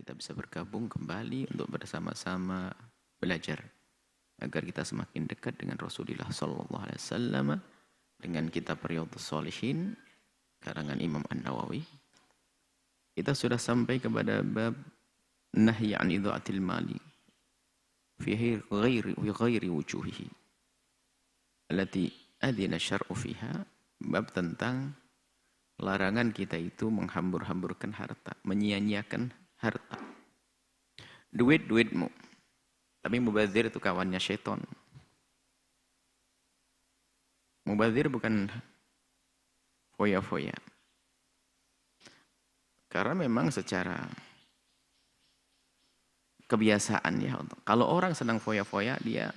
kita bisa bergabung kembali untuk bersama-sama belajar agar kita semakin dekat dengan Rasulullah sallallahu alaihi wasallam dengan kitab Riyadhus Shalihin karangan Imam An-Nawawi. Kita sudah sampai kepada bab nahyi an idha'atil mali fi ghairi wujuhihi allati adina syar'u fiha, bab tentang larangan kita itu menghambur-hamburkan harta, menyia-nyiakan harta. Duit-duitmu. Tapi mubazir itu kawannya syaitan. Mubazir bukan foya-foya. Karena memang secara kebiasaan ya, kalau orang sedang foya-foya, dia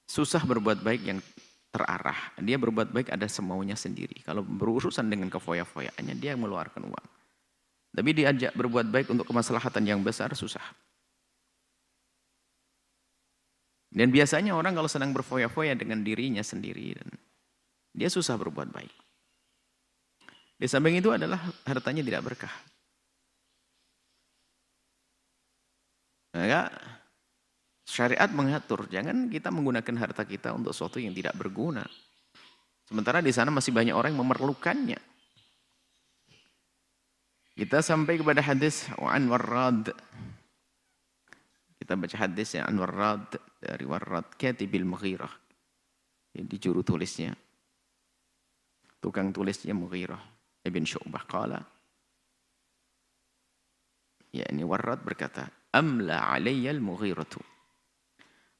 susah berbuat baik yang terarah. Dia berbuat baik ada semaunya sendiri. Kalau berurusan dengan kefoya-foyaannya, dia mengeluarkan uang. Tapi diajak berbuat baik untuk kemaslahatan yang besar, susah. Dan biasanya orang kalau sedang berfoya-foya dengan dirinya sendiri, dia susah berbuat baik. Di samping itu adalah hartanya tidak berkah. Maka syariat mengatur, jangan kita menggunakan harta kita untuk sesuatu yang tidak berguna. Sementara di sana masih banyak orang yang memerlukannya. Kita sampai kepada hadis An Warrad. Kita baca hadis yang An Warrad dari Warrad Katibil Mughirah. Di juru tulisnya. Tukang tulisnya Mughirah Ibn Syu'bah qala. Ya, ini Warrad berkata, amla alayya al-Mughiratu.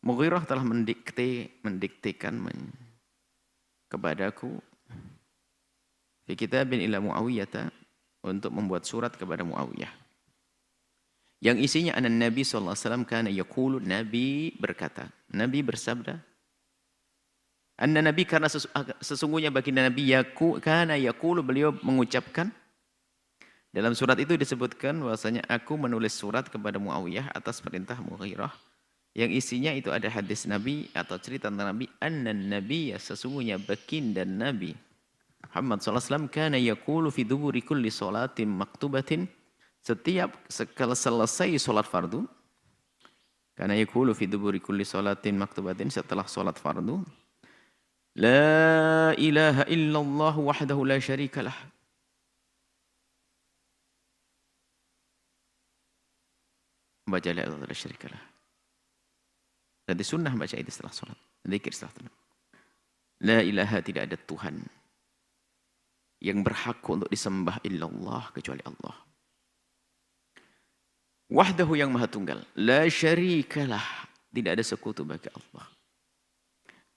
Mughirah telah mendiktekan kepadaku fi kitabin ila Muawiyah, untuk membuat surat kepada Muawiyah. Yang isinya anan Nabi sallallahu alaihi wasallam kana yaqulu, Nabi berkata, Nabi bersabda, anna Nabi, karena sesungguhnya baginda Nabi kana yaqulu, beliau mengucapkan. Dalam surat itu disebutkan bahwasanya aku menulis surat kepada Muawiyah atas perintah Mughirah. Yang isinya itu ada hadis Nabi atau cerita tentang Nabi, annan Nabi, sesungguhnya baginda Nabi Muhammad SAW kana yaqulu fi duburi kulli salatin maktubatin, setiap selesai salat fardu, kana yaqulu fi duburi kulli salatin maktubatin, setelah salat fardu, la ilaha illallah wahdahu la syarikalah. Baca la ilaha illallah la syarikalah. Jadi sunnah baca itu setelah salat, zikir setelah salat. La ilaha, tidak ada Tuhan yang berhak untuk disembah illallah kecuali Allah. Wahdahu, yang maha tunggal. La syarikalah, tidak ada sekutu bagi Allah.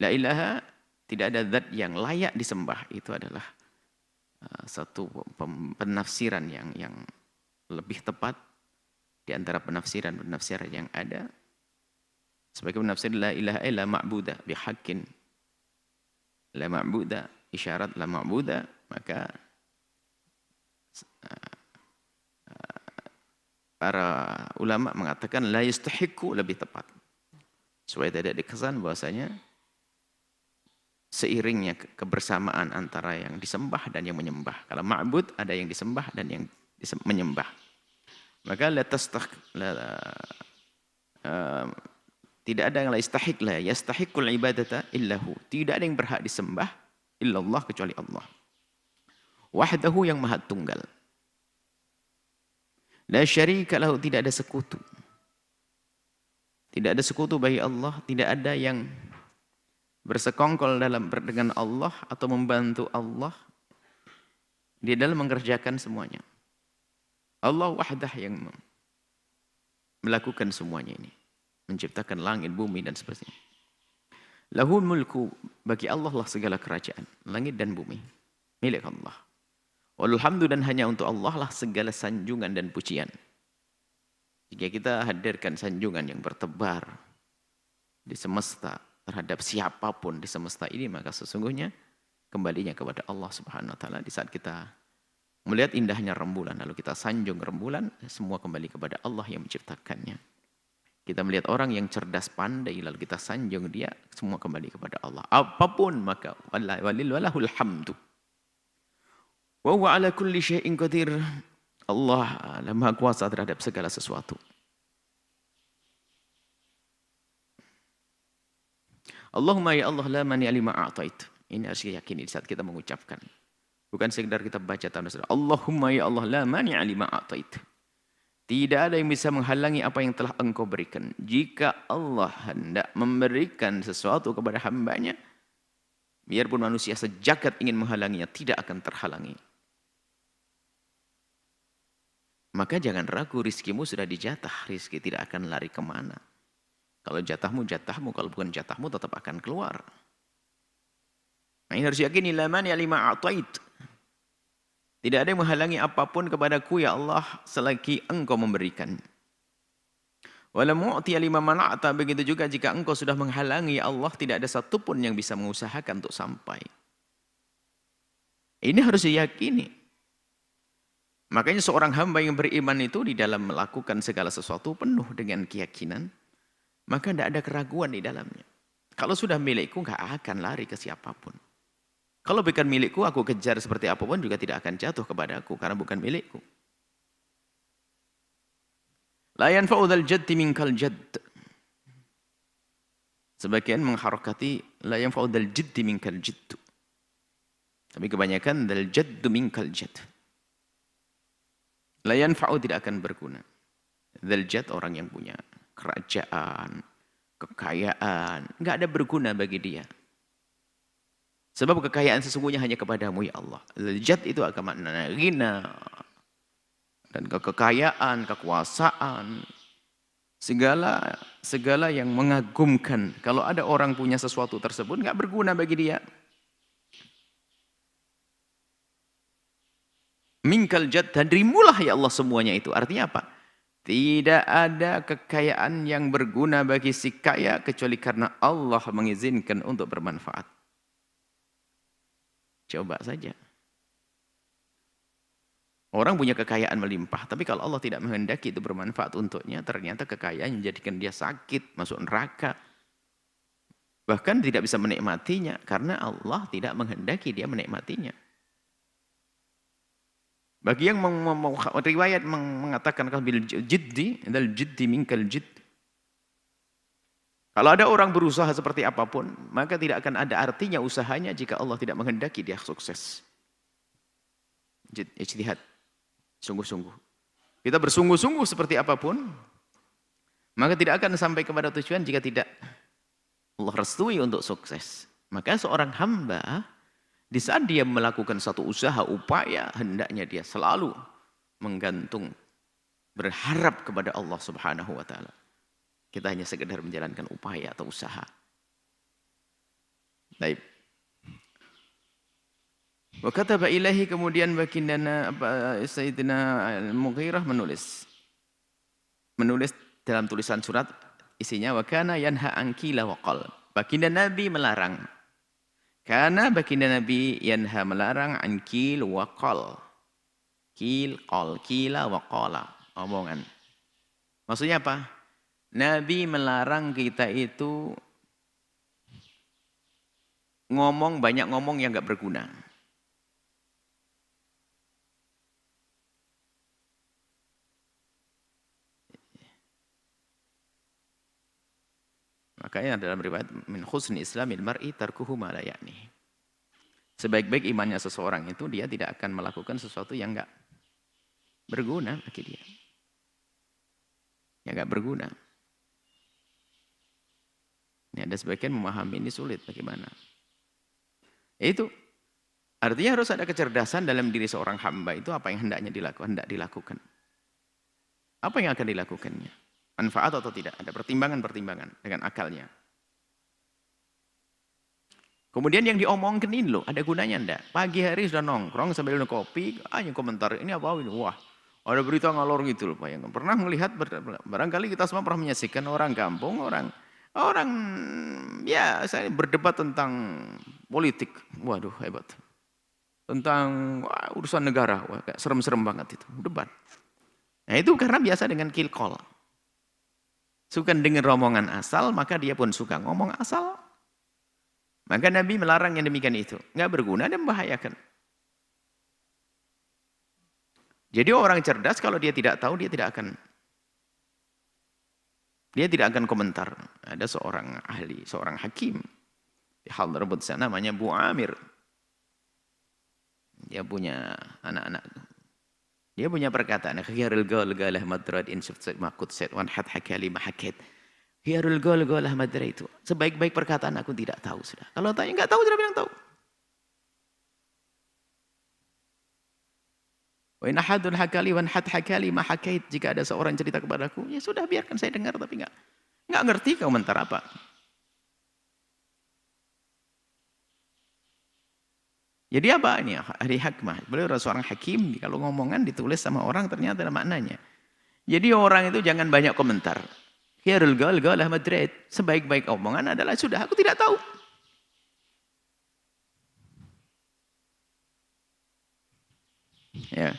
La ilaha, tidak ada zat yang layak disembah. Itu adalah satu penafsiran yang lebih tepat di antara penafsiran yang ada. Sebagai penafsir la ilaha illa ma'budah bihaqqin. La ma'budah, isyarat la ma'budah. Maka para ulama mengatakan la yastahiqu, lebih tepat. Supaya tidak dikesan bahwasanya seiringnya kebersamaan antara yang disembah dan yang menyembah. Kalau ma'bud ada yang disembah dan yang menyembah. Maka tidak ada yang la yastahiq, la yastahiqul ibadata illahu. Tidak ada yang berhak disembah illallah kecuali Allah. Wahdahu, yang maha tunggal. La syarika lahu, tidak ada sekutu. Tidak ada sekutu bagi Allah, tidak ada yang bersekongkol dengan Allah atau membantu Allah di dalam mengerjakan semuanya. Allah wahdah yang melakukan semuanya ini. Menciptakan langit, bumi, dan sebagainya. Lahul mulku, bagi Allah lah segala kerajaan, langit dan bumi, milik Allah. Walhamdu, dan hanya untuk Allah lah segala sanjungan dan pujian. Jika kita hadirkan sanjungan yang bertebar di semesta terhadap siapapun di semesta ini, maka sesungguhnya kembalinya kepada Allah Subhanahu wa taala. Di saat kita melihat indahnya rembulan, lalu kita sanjung rembulan, semua kembali kepada Allah yang menciptakannya. Kita melihat orang yang cerdas pandai, lalu kita sanjung dia, semua kembali kepada Allah. Apapun maka walahul hamdu. Wa huwa ala kulli syai'in qadir. Allah Maha Kuasa terhadap segala sesuatu. Allahumma ya Allah la mani lima a'tait. Ini harus diyakini di saat kita mengucapkan. Bukan sekedar kita baca tanpa sadar. Allahumma ya Allah la mani lima a'tait. Tidak ada yang bisa menghalangi apa yang telah Engkau berikan. Jika Allah hendak memberikan sesuatu kepada hambanya, biarpun manusia sejagat ingin menghalanginya, tidak akan terhalangi. Maka jangan ragu, rizkimu sudah dijatah. Rizki tidak akan lari kemana. Kalau jatahmu, jatahmu. Kalau bukan jatahmu, tetap akan keluar. Nah, ini harus yakini, la mani lima a'tait. Tidak ada yang menghalangi apapun kepadaku, ya Allah, selagi Engkau memberikan. Wala mu'tiya lima mana'ta, begitu juga jika Engkau sudah menghalangi, ya Allah, tidak ada satupun yang bisa mengusahakan untuk sampai. Ini harus diyakini. Makanya seorang hamba yang beriman itu di dalam melakukan segala sesuatu penuh dengan keyakinan, maka tidak ada keraguan di dalamnya. Kalau sudah milikku, nggak akan lari ke siapapun. Kalau bukan milikku, aku kejar seperti apapun juga tidak akan jatuh kepada aku, karena bukan milikku. La yanfa'u dzal jaddi minkal jadd. Sebagian mengharokati la yanfa'u dzal jaddi minkal jadd. Tapi kebanyakan dzal jaddu minkal jadd. La yanfa'u tidak akan berguna. Dzal jadd orang yang punya kerajaan, kekayaan, enggak ada berguna bagi dia. Sebab kekayaan sesungguhnya hanya kepadamu, ya Allah. Dzal itu akan makna ghina, dan kekayaan, kekuasaan, segala yang mengagumkan. Kalau ada orang punya sesuatu tersebut, enggak berguna bagi dia. Minkal jadd, dan dirimulah ya Allah semuanya itu. Artinya apa? Tidak ada kekayaan yang berguna bagi si kaya kecuali karena Allah mengizinkan untuk bermanfaat. Coba saja. Orang punya kekayaan melimpah, tapi kalau Allah tidak menghendaki itu bermanfaat untuknya, ternyata kekayaan menjadikan dia sakit, masuk neraka. Bahkan tidak bisa menikmatinya, karena Allah tidak menghendaki dia menikmatinya. Bagi yang riwayat mengatakan bil jiddi, dal jiddi minkal jidd. Kalau ada orang berusaha seperti apapun, maka tidak akan ada artinya usahanya jika Allah tidak menghendaki dia sukses. Ijtihad. Sungguh-sungguh. Kita bersungguh-sungguh seperti apapun, maka tidak akan sampai kepada tujuan jika tidak Allah restui untuk sukses. Maka seorang hamba, di saat dia melakukan satu usaha, upaya, hendaknya dia selalu menggantung, berharap kepada Allah Subhanahu wa Ta'ala. Kita hanya sekedar menjalankan upaya atau usaha. Baik. Wa kataba ilahi, kemudian baginda Sayyidina Al-Mughirah menulis dalam tulisan surat, isinya wa kana yanha an qila wa qal. Baginda Nabi melarang. Karena baginda Nabi yanha melarang an qil wa qal. Qil, qal, qila wa qala. Omongan. Maksudnya apa? Nabi melarang kita itu banyak ngomong yang enggak berguna. Makanya dalam riwayat min husni islamil mar'i tarkuhu ma la ya'ni. Sebaik-baik imannya seseorang itu dia tidak akan melakukan sesuatu yang enggak berguna bagi dia. Yang enggak berguna. Ini ada sebagian memahami ini sulit bagaimana. Itu artinya harus ada kecerdasan dalam diri seorang hamba itu, apa yang hendak dilakukan. Apa yang akan dilakukannya? Manfaat atau tidak? Ada pertimbangan-pertimbangan dengan akalnya. Kemudian yang diomongkan ini loh, ada gunanya enggak? Pagi hari sudah nongkrong sambil minum kopi, hanya komentar, ini apa ini? Wah, ada berita ngalor gitu loh. Yang pernah melihat, barangkali kita semua pernah menyaksikan orang kampung, orang ya saya berdebat tentang politik. Waduh, hebat. Tentang urusan negara, wah, kayak serem-serem banget itu, debat. Nah itu karena biasa dengan kill call. Suka dengan romongan asal, maka dia pun suka ngomong asal. Maka Nabi melarang yang demikian itu. Nggak berguna dan membahayakan. Jadi orang cerdas kalau dia tidak tahu dia tidak akan komentar. Ada seorang ahli, seorang hakim di Hadramaut sana namanya Bu Amir. Dia punya anak-anak. Dia punya perkataan, khiyarul qaul qalah madrad in syafat ma qudset wan hat hakali ma hakat. Khiyarul qaul qalah madrad itu. Sebaik-baik perkataan aku tidak tahu sudah. Kalau tanya enggak tahu sudah bilang tahu. Wa in ahadun hakali wan hat hakali ma hakait. Jika ada seorang cerita kepadaku, ya sudah biarkan saya dengar tapi enggak ngerti komentar apa. Jadi apa ini ahli hikmah? Beliau seorang hakim, kalau ngomongan ditulis sama orang ternyata ada maknanya. Jadi orang itu jangan banyak komentar. Khairul qaul qalah madrid. Sebaik-baik omongan adalah sudah aku tidak tahu. Ya.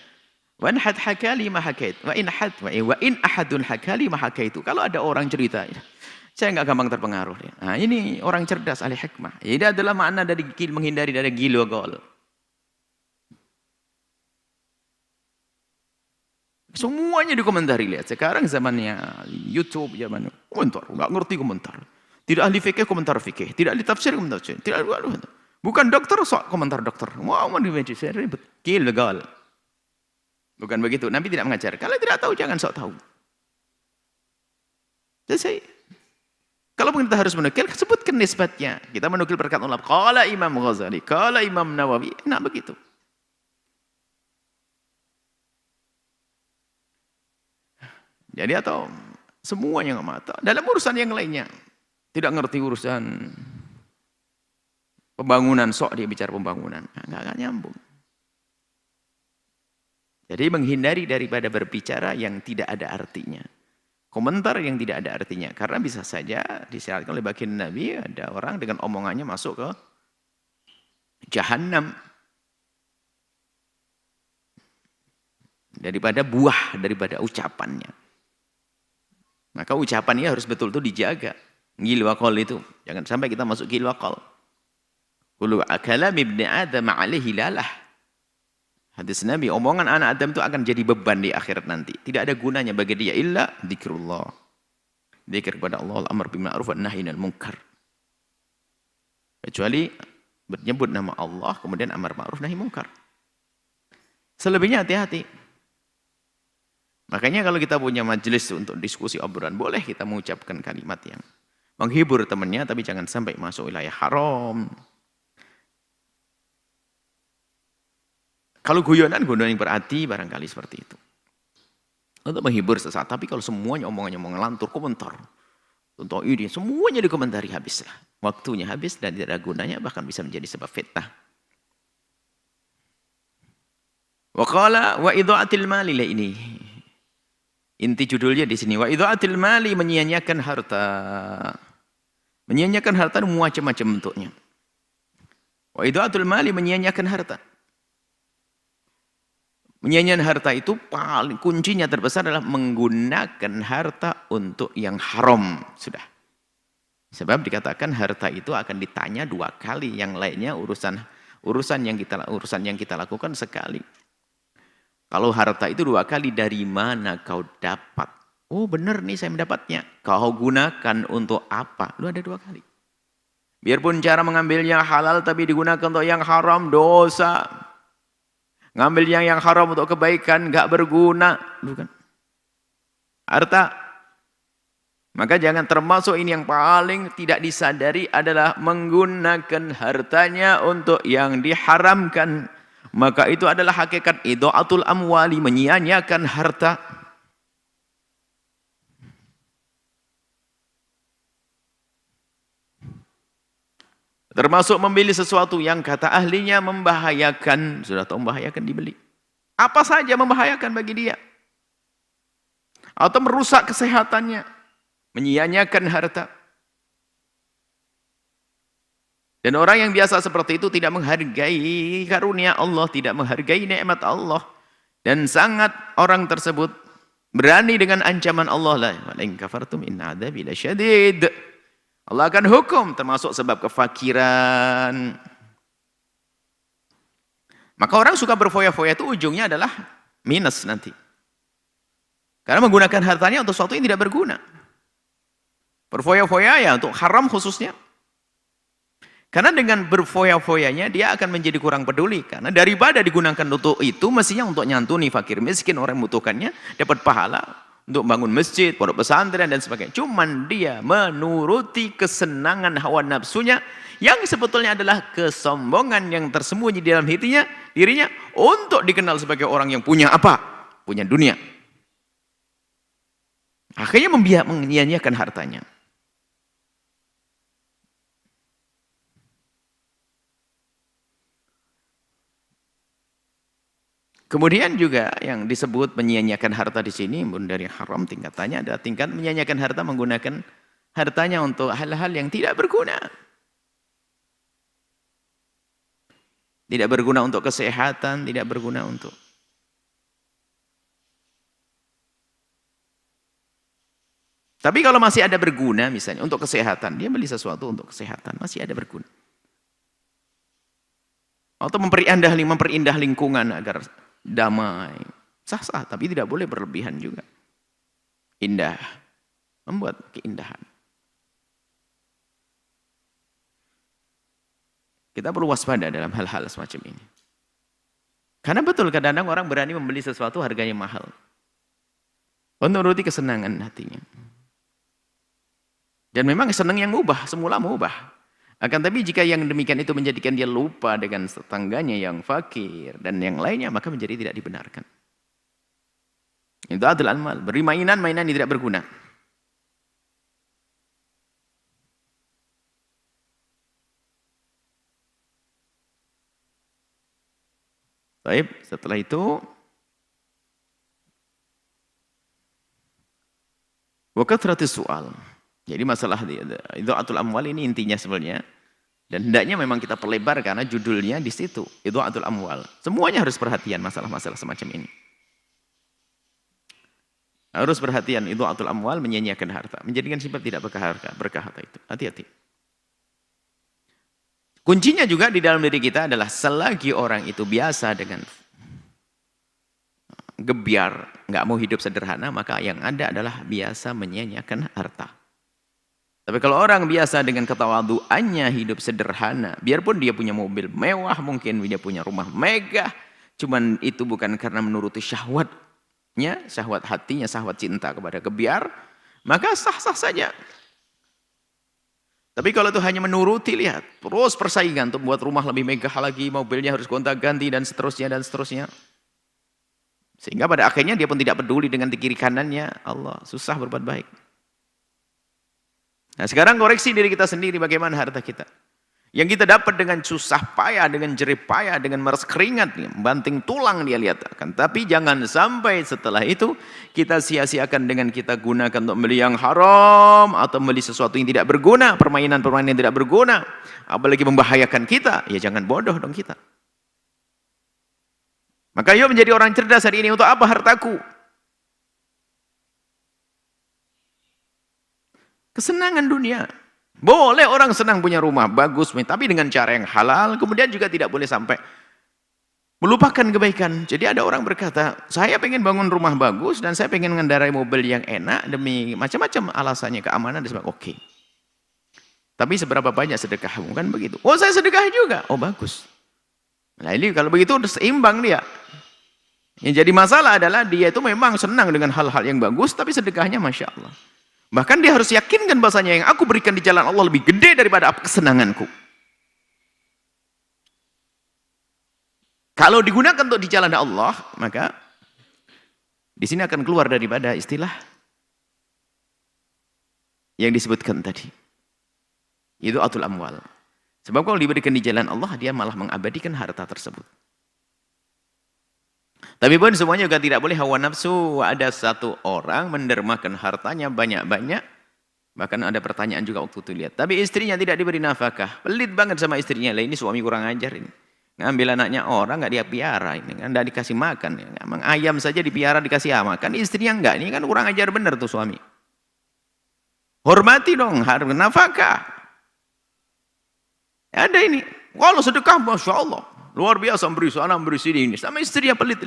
Wa in had hakali ma hakait. Wa in ahadun hakali ma hakaitu. Kalau ada orang cerita, saya enggak gampang terpengaruh. Nah, ini orang cerdas ahli hikmah. Ini adalah makna dari menghindari dari gil wa qaul. Semuanya dikomentari, lihat. Sekarang zamannya YouTube, zaman komentar, enggak ngerti komentar. Tidak ahli fikih komentar fikih, tidak ahli tafsir komentar tafsir, tidak bukan dokter sok komentar dokter. Mau di media ribet. Gil wa qaul. Bukan begitu. Nabi tidak mengajar. Kalau tidak tahu jangan sok tahu. Selesai. Kalau kita harus menukil, sebutkan nisbatnya. Kita menukil perkataan ulama. Qala Imam Ghazali, qala Imam Nawawi. Nah begitu. Jadi atau semuanya nggak mata. Dalam urusan yang lainnya. Tidak ngerti urusan pembangunan. Sok dia bicara pembangunan. Nggak nyambung. Jadi menghindari daripada berbicara yang tidak ada artinya. Komentar yang tidak ada artinya. Karena bisa saja disyaratkan oleh baginda Nabi, ada orang dengan omongannya masuk ke Jahannam. Daripada buah, daripada ucapannya. Maka ucapannya harus betul-betul dijaga. Gil wa qaul itu. Jangan sampai kita masuk gil wa qaul. Kullu kalam ibni Adam alaihi lalah. Hadis Nabi, omongan anak Adam itu akan jadi beban di akhirat nanti. Tidak ada gunanya bagi dia illa dzikrullah. Zikir kepada Allah, al-amr bil ma'ruf wan nahy 'anil munkar. Kecuali menyebut nama Allah kemudian amar ma'ruf nahi munkar. Selebihnya hati-hati. Makanya kalau kita punya majelis untuk diskusi obrolan, boleh kita mengucapkan kalimat yang menghibur temannya tapi jangan sampai masuk wilayah haram. Kalau guyonan yang berarti barangkali seperti itu. Untuk menghibur sesaat. Tapi kalau semuanya omongannya ngelantur, komentar. Contoh ini, semuanya dikomentari habislah. Waktunya habis dan tidak ada gunanya, bahkan bisa menjadi sebab fitnah. Wa qala wa idha'atil mali ini. Inti judulnya di sini. Wa idha'atil mali menyia-nyiakan harta. Menyia-nyiakan harta macam-macam bentuknya. Wa idha'atul mali menyia-nyiakan harta. Menyia-nyiakan harta itu paling kuncinya terbesar adalah menggunakan harta untuk yang haram. Sudah. Sebab dikatakan harta itu akan ditanya 2 kali, yang lainnya urusan yang kita lakukan sekali. Kalau harta itu 2 kali, dari mana kau dapat? Oh benar nih saya mendapatnya. Kau gunakan untuk apa? Lu ada 2 kali. Biarpun cara mengambilnya halal tapi digunakan untuk yang haram, dosa. Ngambil yang haram untuk kebaikan gak berguna, bukan? Harta. Maka jangan termasuk ini yang paling tidak disadari adalah menggunakan hartanya untuk yang diharamkan. Maka itu adalah hakikat idha'atul amwali, menyia-nyiakan harta. Termasuk membeli sesuatu yang kata ahlinya membahayakan. Sudah tahu membahayakan dibeli. Apa saja membahayakan bagi dia. Atau merusak kesehatannya. Menyia-nyiakan harta. Dan orang yang biasa seperti itu tidak menghargai karunia Allah. Tidak menghargai nikmat Allah. Dan sangat orang tersebut berani dengan ancaman Allah. Wa in kafartum inna adzabi lasyadid. Allah akan hukum termasuk sebab kefakiran. Maka orang suka berfoya-foya itu ujungnya adalah minus nanti. Karena menggunakan hartanya untuk sesuatu yang tidak berguna. Berfoya-foya ya untuk haram khususnya. Karena dengan berfoya-foyanya dia akan menjadi kurang peduli. Karena daripada digunakan untuk itu, mestinya untuk nyantuni fakir miskin, orang yang membutuhkannya, dapat pahala untuk bangun masjid, pondok pesantren dan sebagainya. Cuman dia menuruti kesenangan hawa nafsunya, yang sebetulnya adalah kesombongan yang tersembunyi di dalam dirinya, untuk dikenal sebagai orang yang punya apa? Punya dunia. Akhirnya menyia-nyiakan hartanya. Kemudian juga yang disebut menyia-nyiakan harta di sini, dari haram tingkatannya adalah tingkat menyia-nyiakan harta menggunakan hartanya untuk hal-hal yang tidak berguna. Tidak berguna untuk kesehatan, tidak berguna untuk. Tapi kalau masih ada berguna, misalnya untuk kesehatan, dia beli sesuatu untuk kesehatan, masih ada berguna. Atau memperindah lingkungan agar damai, sah-sah, tapi tidak boleh berlebihan juga. Indah, membuat keindahan. Kita perlu waspada dalam hal-hal semacam ini. Karena betul kadang-kadang orang berani membeli sesuatu harganya mahal. Menuruti kesenangan hatinya. Dan memang senang yang mubah, semula mubah. Akan tapi jika yang demikian itu menjadikan dia lupa dengan tetangganya yang fakir dan yang lainnya, maka menjadi tidak dibenarkan. Itu adalah amal, beri mainan yang tidak berguna. Baik, setelah itu wa kathratis su'al. Jadi masalah idha'atul amwal ini intinya sebenarnya, dan hendaknya memang kita perlebar karena judulnya di situ, idha'atul amwal. Semuanya harus perhatian masalah-masalah semacam ini. Harus perhatian idha'atul amwal, menyia-nyiakan harta, menjadikan sifat tidak berkah harta itu. Hati-hati. Kuncinya juga di dalam diri kita adalah selagi orang itu biasa dengan gebyar, nggak mau hidup sederhana, maka yang ada adalah biasa menyia-nyiakan harta. Tapi kalau orang biasa dengan ketawaduannya hidup sederhana, biarpun dia punya mobil mewah, mungkin dia punya rumah megah, cuman itu bukan karena menuruti syahwatnya, syahwat hatinya, syahwat cinta kepada gebyar, maka sah-sah saja. Tapi kalau itu hanya menuruti, lihat, terus persaingan untuk buat rumah lebih megah lagi, mobilnya harus gonta-ganti dan seterusnya. Sehingga pada akhirnya dia pun tidak peduli dengan di kiri kanannya, Allah, susah berbuat baik. Nah sekarang koreksi diri kita sendiri bagaimana harta kita. Yang kita dapat dengan susah payah, dengan jerih payah, dengan meres keringat, banting tulang dia lihat. Tapi jangan sampai setelah itu kita sia-siakan dengan kita gunakan untuk beli yang haram, atau beli sesuatu yang tidak berguna, permainan-permainan yang tidak berguna, apalagi membahayakan kita, ya jangan bodoh dong kita. Maka yuk menjadi orang cerdas hari ini. Untuk apa hartaku? Kesenangan dunia. Boleh orang senang punya rumah bagus, tapi dengan cara yang halal. Kemudian juga tidak boleh sampai melupakan kebaikan. Jadi ada orang berkata, saya pengen bangun rumah bagus dan saya pengen mengendarai mobil yang enak demi macam-macam alasannya, keamanan dan sebagainya. Oke. Tapi seberapa banyak sedekahmu? Kan begitu. Oh saya sedekah juga. Oh bagus. Nah ini kalau begitu seimbang dia. Yang jadi masalah adalah dia itu memang senang dengan hal-hal yang bagus, tapi sedekahnya Masya Allah. Bahkan dia harus yakinkan bahasanya yang aku berikan di jalan Allah lebih gede daripada kesenanganku. Kalau digunakan untuk di jalan Allah, maka di sini akan keluar daripada istilah yang disebutkan tadi. Itu atul amwal. Sebab kalau diberikan di jalan Allah, dia malah mengabadikan harta tersebut. Tapi pun semuanya juga tidak boleh hawa nafsu. Ada satu orang mendermakan hartanya banyak-banyak. Bahkan ada pertanyaan juga waktu itu lihat. Tapi istrinya tidak diberi nafkah. Pelit banget sama istrinya. Lah ini suami kurang ajar ini. Ngambil anaknya orang nggak dia piara ini. Kan nggak dikasih makan. Emang ayam saja dipiara dikasih makan. Istrinya enggak. Ini kan kurang ajar benar tuh suami. Hormati dong harus nafkah. Ada ini. Kalau sedekah Masya Allah. Luar biasa beri sana, beri sini. Ini sama istrinya pelit.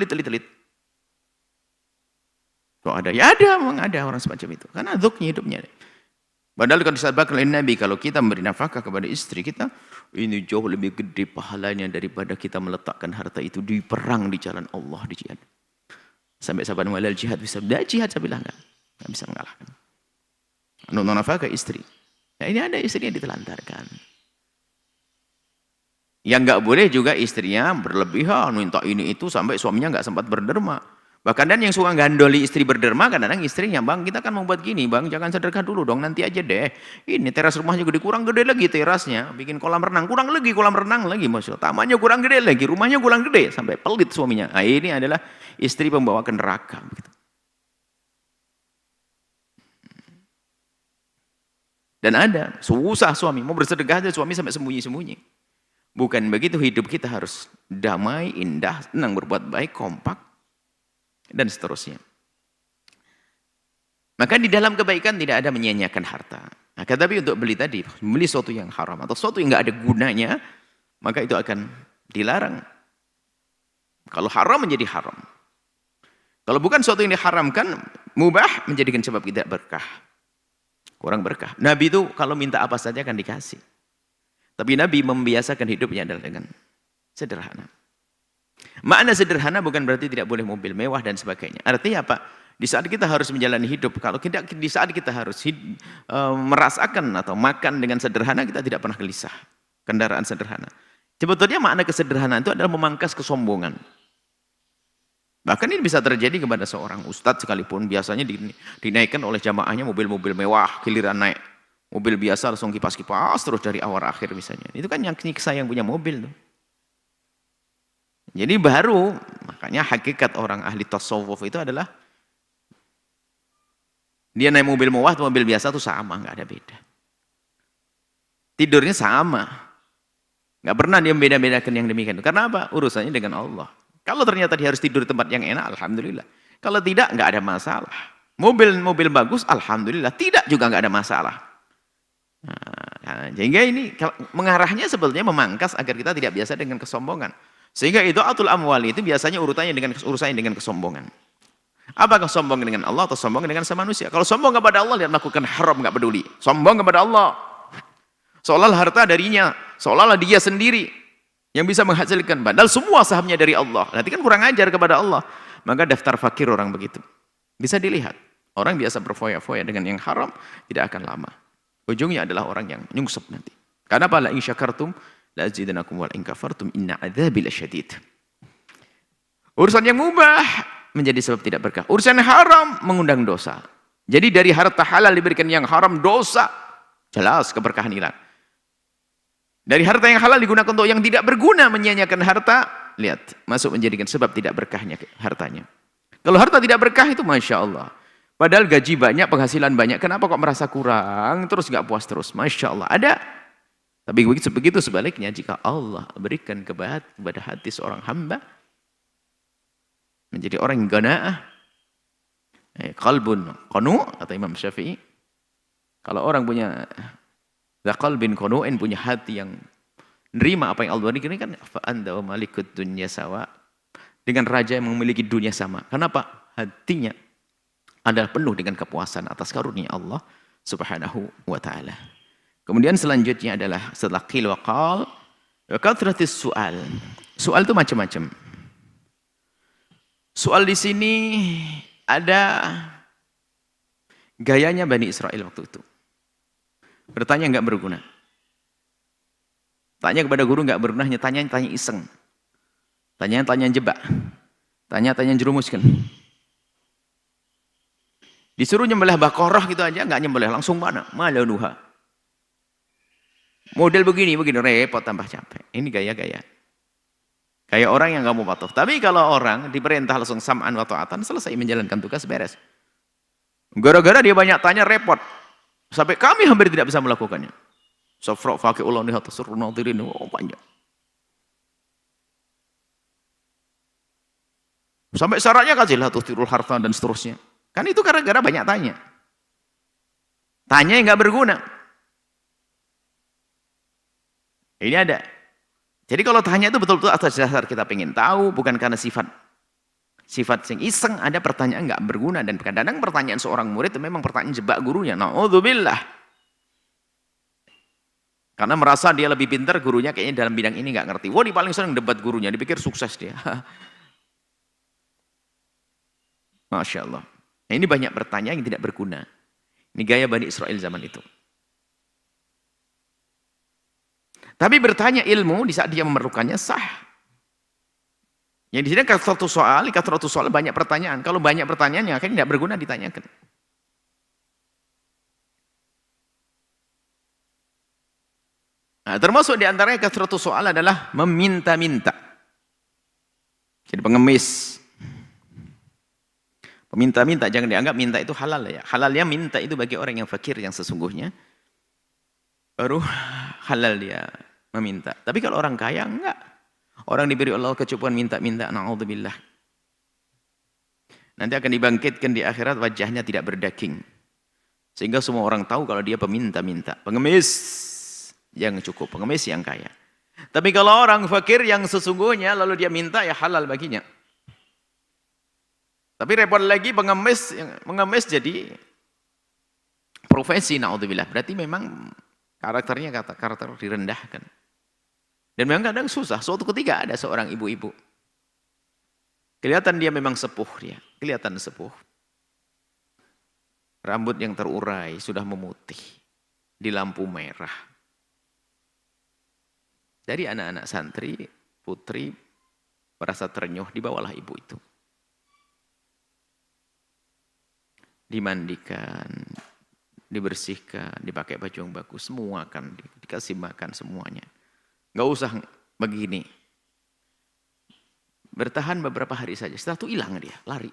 Kok ada? Ya ada, memang ada orang semacam itu. Karena dzuknya hidupnya. Padahal kalau disabdakan oleh Nabi, kalau kita memberi nafkah kepada istri kita, ini jauh lebih gede pahalanya daripada kita meletakkan harta itu di perang di jalan Allah, di jihad. Sampai sahabat walal jihad bisa, jihad saya bilang enggak bisa mengalahkan. Untuk nafkah istri. Ya, ini ada istri yang ditelantarkan. Yang enggak boleh juga istrinya berlebihan, minta ini itu sampai suaminya enggak sempat berderma. Bahkan dan yang suka gandoli istri berderma, kadang-kadang istrinya, bang kita kan membuat gini, bang jangan sedekah dulu dong, nanti aja deh. Ini teras rumahnya gede, kurang gede lagi terasnya, bikin kolam renang, kurang lagi kolam renang lagi, maksudnya tamannya kurang gede lagi, rumahnya kurang gede, sampai pelit suaminya. Nah, ini adalah istri pembawa ke neraka. Dan ada, susah suami, mau bersedekah aja suami sampai sembunyi-sembunyi. Bukan begitu, hidup kita harus damai, indah, senang berbuat baik, kompak, dan seterusnya. Maka di dalam kebaikan tidak ada menyia-nyiakan harta. Nah, tetapi untuk beli tadi, beli sesuatu yang haram atau sesuatu yang nggak ada gunanya, maka itu akan dilarang. Kalau haram menjadi haram. Kalau bukan sesuatu yang diharamkan, mubah menjadikan sebab tidak berkah. Kurang berkah. Nabi itu kalau minta apa saja akan dikasih. Tapi Nabi membiasakan hidupnya adalah dengan sederhana. Makna sederhana bukan berarti tidak boleh mobil mewah dan sebagainya. Artinya apa? Di saat kita harus menjalani hidup, kalau tidak di saat kita harus merasakan atau makan dengan sederhana, kita tidak pernah gelisah. Kendaraan sederhana. Sebetulnya makna kesederhanaan itu adalah memangkas kesombongan. Bahkan ini bisa terjadi kepada seorang ustadz sekalipun, biasanya dinaikkan oleh jamaahnya mobil-mobil mewah, giliran naik mobil biasa langsung kipas-kipas terus dari awal akhir misalnya. Itu kan yang nyiksa yang punya mobil tuh. Jadi baru, makanya hakikat orang ahli tasawuf itu adalah dia naik mobil mewah atau mobil biasa itu sama, nggak ada beda. Tidurnya sama. Nggak pernah dia membeda-bedakan yang demikian. Karena apa? Urusannya dengan Allah. Kalau ternyata dia harus tidur di tempat yang enak, alhamdulillah. Kalau tidak, nggak ada masalah. Mobil bagus, alhamdulillah. Tidak juga nggak ada masalah. Nah, sehingga ini mengarahnya sebetulnya memangkas agar kita tidak biasa dengan kesombongan. Sehingga idha'atul amwal itu biasanya urusannya dengan kesombongan. Apa kesombongan dengan Allah atau sombong dengan sama manusia? Kalau sombong kepada Allah, dia melakukan haram, nggak peduli. Sombong kepada Allah, seolah-olah harta darinya, seolah-olah dia sendiri yang bisa menghasilkan. Padahal semua sahamnya dari Allah. Nanti kan kurang ajar kepada Allah. Maka daftar fakir orang begitu. Bisa dilihat. Orang biasa berfoya-foya dengan yang haram, tidak akan lama. Ujungnya adalah orang yang nyungsep nanti. Karena apa? La in syakartum la azidannakum wa in kafartum inna adzabi lasyadid. Urusan yang mubah menjadi sebab tidak berkah. Urusan yang haram mengundang dosa. Jadi dari harta halal diberikan yang haram dosa. Jelas keberkahan hilang. Dari harta yang halal digunakan untuk yang tidak berguna, menyia-nyiakan harta, lihat, masuk menjadikan sebab tidak berkahnya hartanya. Kalau harta tidak berkah itu Masya Allah. Padahal gaji banyak, penghasilan banyak, kenapa kok merasa kurang, terus nggak puas terus? Masya Allah, ada. Tapi begitu sebaliknya, jika Allah berikan kepada hati seorang hamba, menjadi orang yang gana'ah, qalbun qanu, kata Imam Syafi'i. Kalau orang punya qalbin qanu'in, punya hati yang nerima apa yang Allah berikan, kan fa'anda wa malikud dunya sawa, dengan raja yang memiliki dunia sama. Kenapa? Hatinya adalah penuh dengan kepuasan atas karunia Allah Subhanahu wa taala. Kemudian selanjutnya adalah setelah qil wa qal, wa kathratis su'al. Soal itu macam-macam. Soal di sini ada gayanya Bani Israel waktu itu. Bertanya enggak berguna. Tanya kepada guru enggak berguna, hanya tanya iseng. Tanya jebak. Tanya jerumuskan. Disuruh nyembelih Baqarah gitu aja enggak nyembelih, langsung mana? Malanuha. Model begini repot tambah capek. Ini gaya-gaya. Kayak orang yang enggak mau patuh. Tapi kalau orang diperintah langsung sam'an wa ta'atan, selesai menjalankan tugas beres. Gara-gara dia banyak tanya repot. Sampai kami hampir tidak bisa melakukannya. Safra faqi'ullah niha tasurru nadirin, banyak. Sampai syaratnya kajilah tuhtirul harta dan seterusnya. Kan itu gara-gara banyak tanya. Tanya yang nggak berguna. Ini ada. Jadi kalau tanya itu betul-betul atas dasar kita pengen tahu, bukan karena sifat Sifat sing iseng, ada pertanyaan nggak berguna, dan kadang-kadang pertanyaan seorang murid itu memang pertanyaan jebak gurunya. Na'udzubillah. Karena merasa dia lebih pintar, gurunya kayaknya dalam bidang ini nggak ngerti. Wah, dia paling sering debat gurunya, dipikir sukses dia. Masya Allah. Nah, ini banyak pertanyaan yang tidak berguna. Ini gaya Bani Israel zaman itu. Tapi bertanya ilmu di saat dia memerlukannya sah. Ya di sini kasratu soal banyak pertanyaan. Kalau banyak pertanyaan yang akhirnya tidak berguna ditanyakan. Nah, termasuk di antaranya kasratu soal adalah meminta-minta. Jadi pengemis. Peminta-minta, jangan dianggap minta itu halal ya. Halalnya minta itu bagi orang yang fakir yang sesungguhnya. Baru halal dia meminta. Tapi kalau orang kaya enggak. Orang diberi Allah kecukupan minta-minta, na'udzubillah. Nanti akan dibangkitkan di akhirat wajahnya tidak berdaging. Sehingga semua orang tahu kalau dia peminta-minta. Pengemis yang cukup, pengemis yang kaya. Tapi kalau orang fakir yang sesungguhnya lalu dia minta, ya halal baginya. Tapi repot lagi pengemis jadi profesi, na'udzubillah. Berarti memang karakternya karakter direndahkan. Dan memang kadang susah. Suatu ketika ada seorang ibu-ibu. Kelihatan dia memang sepuh dia. Kelihatan sepuh. Rambut yang terurai sudah memutih. Di lampu merah. Dari anak-anak santri, putri, merasa terenyuh, dibawalah ibu itu. Dimandikan, dibersihkan, dipakai baju yang bagus. Semua akan dikasih makan semuanya. Gak usah begini. Bertahan beberapa hari saja. Setelah itu hilang dia, lari.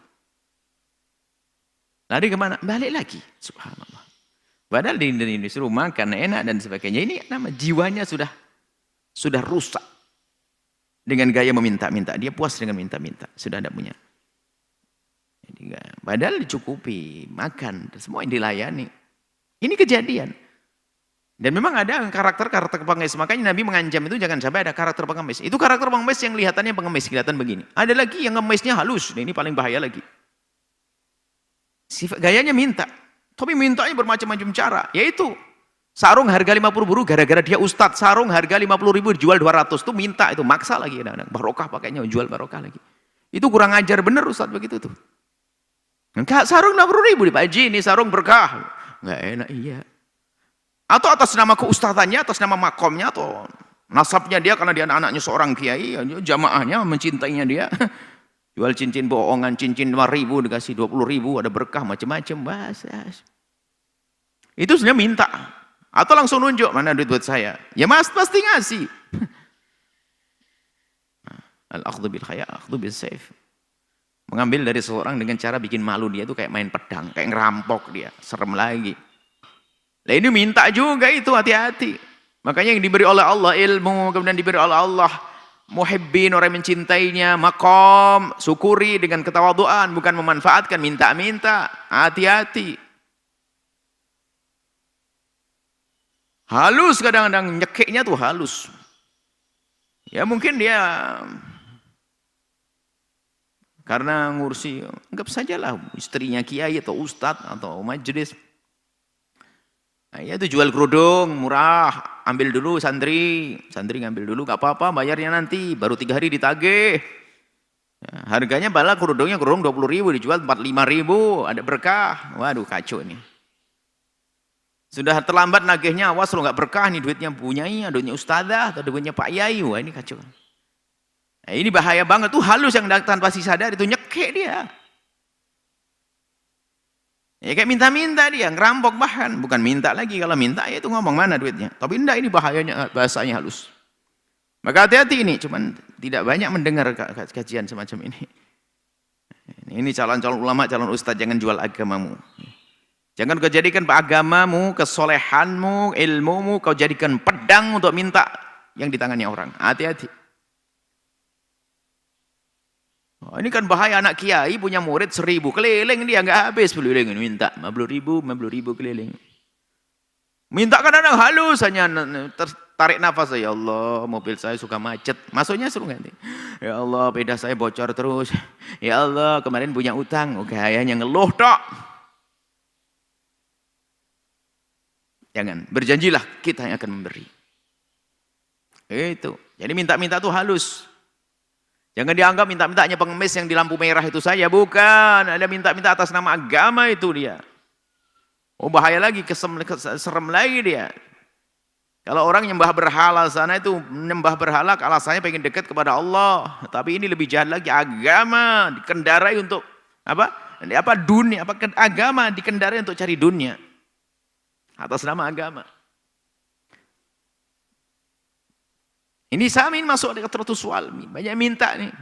Lari kemana? Balik lagi. Subhanallah. Padahal disuruh makan enak dan sebagainya. Ini nama jiwanya sudah rusak. Dengan gaya meminta-minta. Dia puas dengan minta-minta. Sudah ada punya. Padahal dicukupi. Makan. Semua yang dilayani. Ini kejadian. Dan memang ada karakter pengemis. Makanya Nabi mengancam itu jangan sampai ada karakter pengemis. Itu karakter pengemis yang kelihatannya pengemis. Kelihatan begini. Ada lagi yang ngemisnya halus. Nah, ini paling bahaya lagi. Sifat gayanya minta. Tapi mintanya bermacam-macam cara. Yaitu sarung harga 50.000 gara-gara dia ustadz. Sarung harga 50.000 dijual 200. Itu minta. Itu maksa lagi. Barokah pakainya jual barokah lagi. Itu kurang ajar bener ustadz begitu tuh. Enggak, sarung 60.000 di Pak Haji. Ini sarung berkah. Enggak enak, iya. Atau atas nama keustadzannya, atas nama makomnya, atau nasabnya dia karena dia anak-anaknya seorang kiai, jamaahnya mencintainya dia. Jual cincin bohongan, cincin 5.000 dikasih 20.000, ada berkah macam-macam. Bahas. Itu sebenarnya minta. Atau langsung nunjuk, mana duit buat saya? Ya mas, pasti ngasih. Al-akhdhu bil khaya, akhdhu bil saif. Mengambil dari seseorang dengan cara bikin malu dia itu kayak main pedang, kayak ngerampok dia, serem lagi. Lah ini minta juga itu, hati-hati. Makanya yang diberi oleh Allah ilmu, kemudian diberi oleh Allah muhibbin, orang yang mencintainya, maqam, syukuri dengan ketawaduan, bukan memanfaatkan minta-minta. Hati-hati. Halus kadang-kadang, nyekeknya tuh halus. Ya mungkin dia karena ngurusi, anggap sajalah istrinya kiai atau ustadz atau majelis. Nah, ya itu jual kerudung murah, ambil dulu santri ngambil dulu, gak apa-apa, bayarnya nanti, baru 3 hari ditagih. Ya, harganya bala kerudung 20.000 dijual 45.000, ada berkah. Waduh kacau ini. Sudah terlambat nagihnya, awas lo gak berkah nih, duitnya punyai, duitnya ustadzah atau duitnya Pak Yai, wah ini kacau. Nah, ini bahaya banget tuh, halus yang tanpa sadar itu nyekek dia. Ya kayak minta-minta dia, ngerampok bahkan. Bukan minta lagi, kalau minta ya itu ngomong mana duitnya. Tapi enggak, ini bahayanya, bahasanya halus. Maka hati-hati ini, cuman tidak banyak mendengar kajian semacam ini. Ini calon-calon ulama, calon ustadz, jangan jual agamamu. Jangan kau jadikan agamamu, kesolehanmu, ilmumu, kau jadikan pedang untuk minta yang di tangannya orang. Hati-hati. Oh, ini kan bahaya, anak kiai punya murid 1.000 keliling dia nggak habis keliling, minta 50.000 keliling. Minta kadang-kadang halus, hanya tarik nafas, ya Allah mobil saya suka macet. Masuknya suruh ganti. Ya Allah sepeda saya bocor terus. Ya Allah kemarin punya utang. Oke, ayahnya ngeluh tok. Jangan, berjanjilah kita yang akan memberi. Itu. Jadi minta-minta itu halus. Jangan dianggap minta-minta hanya pengemis yang di lampu merah itu saja. Bukan, ada minta-minta atas nama agama itu dia. Oh bahaya lagi, serem lagi dia. Kalau orang nyembah berhala sana itu, nyembah berhala alasannya pengen dekat kepada Allah. Tapi ini lebih jahat lagi, agama dikendarai untuk apa? Dunia, agama dikendarai untuk cari dunia. Atas nama agama. Ini samin masuk di kathratus sual, banyak minta nih.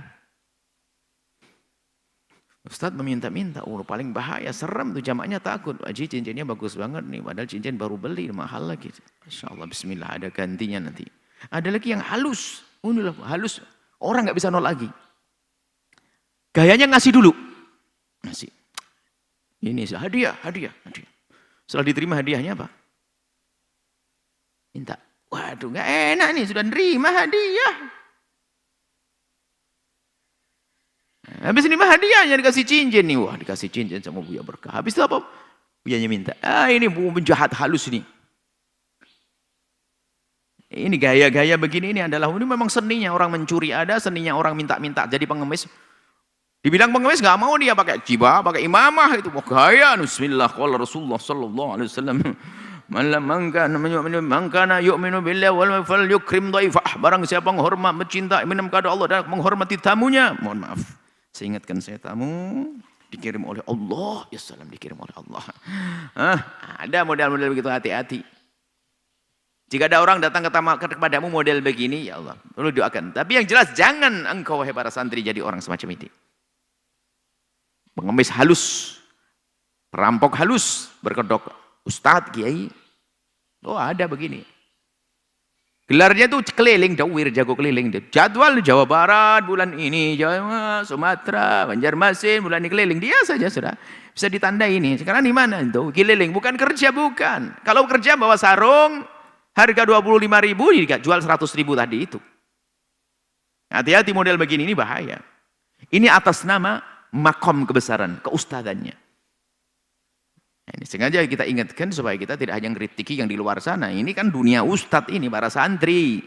Ustaz meminta-minta, paling bahaya, serem tuh jamaahnya takut. Haji cincinnya bagus banget nih, padahal cincin baru beli, mahal lagi. Masya Allah, bismillah, ada gantinya nanti. Ada lagi yang halus, halus, orang nggak bisa nolak lagi. Gayanya ngasih dulu, ngasih. Ini hadiah. Setelah diterima hadiahnya apa? Minta. Waduh, nggak enak nih, sudah nerima hadiah. Habis ini mah hadiahnya dikasih cincin nih. Wah, dikasih cincin sama Buya berkah. Habis itu apa? Buyanya minta. Ini penjahat halus nih. Ini gaya-gaya begini ini memang seninya orang mencuri ada, seninya orang minta-minta jadi pengemis. Dibilang pengemis nggak mau dia pakai jibah, pakai imamah itu gaya. Bismillah qala Rasulullah sallallahu alaihi wasallam. Man kana yu'minu billahi wal falyukrim dhaifah. Barang siapa menghormat, mencintai, kepada Allah dan menghormati tamunya. Mohon maaf. Saya ingatkan saya tamu dikirim oleh Allah. Ya salam dikirim oleh Allah. Ada model-model begitu, hati-hati. Jika ada orang datang kepadamu model begini, ya Allah, perlu doakan. Tapi yang jelas jangan engkau wahai para santri jadi orang semacam ini. Pengemis halus, perampok halus, berkedok ustadz, kiai. Oh ada begini. Gelarnya tuh keliling, dawir, jago keliling. Jadwal Jawa Barat bulan ini, Jawa, Sumatera, Banjarmasin bulan ini keliling. Dia saja sudah bisa ditandai ini. Sekarang di mana itu? Keliling, bukan kerja, bukan. Kalau kerja bawa sarung, harga 25.000, jual 100.000 tadi itu. Hati-hati model begini, ini bahaya. Ini atas nama makom kebesaran, keustadannya. Ini sengaja kita ingatkan supaya kita tidak hanya kritiki yang di luar sana. Ini kan dunia ustadz ini, para santri.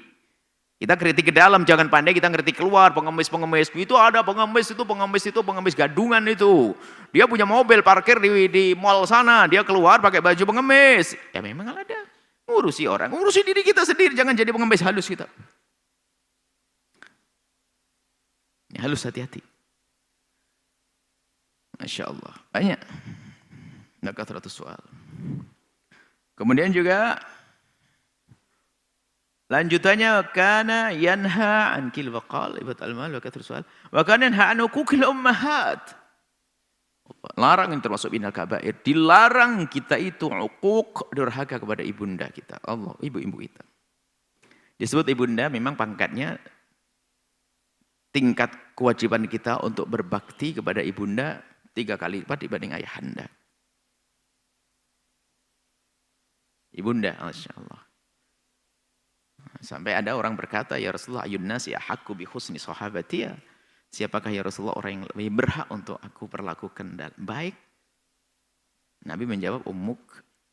Kita kritik ke dalam, jangan pandai kita kritik keluar. Pengemis-pengemis itu ada, pengemis gadungan itu. Dia punya mobil parkir di mall sana, dia keluar pakai baju pengemis. Ya memang ada. Ngurusi orang, ngurusi diri kita sendiri, jangan jadi pengemis halus kita. Ini halus, hati-hati. Masya Allah, banyak. Nggak kathratus soal. Kemudian juga lanjutannya kana yanha an kil waqal ibat al-mal wa kathratus soal wa kana yanha an uquqil ummahat. Larang yang termasuk minal kabair. Dilarang kita itu uquq, durhaka kepada ibunda kita. Allah, ibu-ibu kita. Disebut ibunda memang pangkatnya tingkat kewajiban kita untuk berbakti kepada ibunda 3 kali lipat dibanding ayahanda. Ibunda, Masya Allah. Sampai ada orang berkata, ya Rasulullah, ayun nasi ahakku bi husni sahabatiyah. Siapakah ya Rasulullah orang yang lebih berhak untuk aku perlakukan dan baik? Nabi menjawab, ummuk.